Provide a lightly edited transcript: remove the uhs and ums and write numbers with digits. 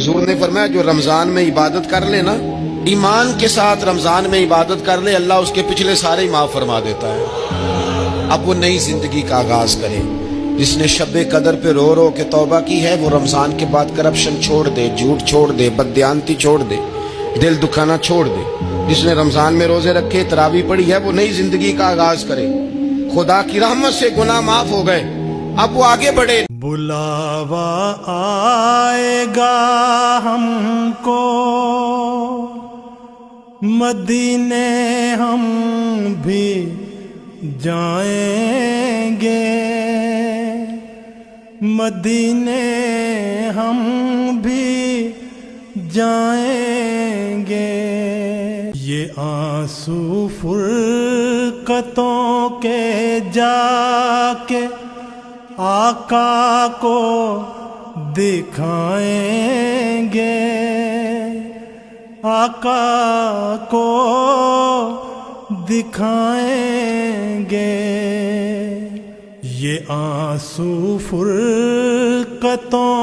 حضور نے فرمایا جو رمضان میں عبادت کر لے نا، ایمان کے ساتھ رمضان میں عبادت کر لے، اللہ اس کے پچھلے سارے ہی معاف فرما دیتا ہے۔ اب وہ نئی زندگی کا آغاز کرے۔ جس نے شب قدر پہ رو رو کے توبہ کی ہے، وہ رمضان کے بعد کرپشن چھوڑ دے، جھوٹ چھوڑ دے، بددیانتی چھوڑ دے، دل دکھانا چھوڑ دے۔ جس نے رمضان میں روزے رکھے، تراویح پڑھی ہے، وہ نئی زندگی کا آغاز کرے۔ خدا کی رحمت سے گناہ معاف ہو گئے، اب وہ آگے بڑھے۔ بلاوا آئے گا ہم کو، مدینے ہم بھی جائیں گے، مدینے ہم بھی جائیں گے۔ یہ آنسو فرقتوں کے جا کے آقا کو دکھائیں گے، آقا کو دکھائیں گے۔ یہ آنسو فرقتوں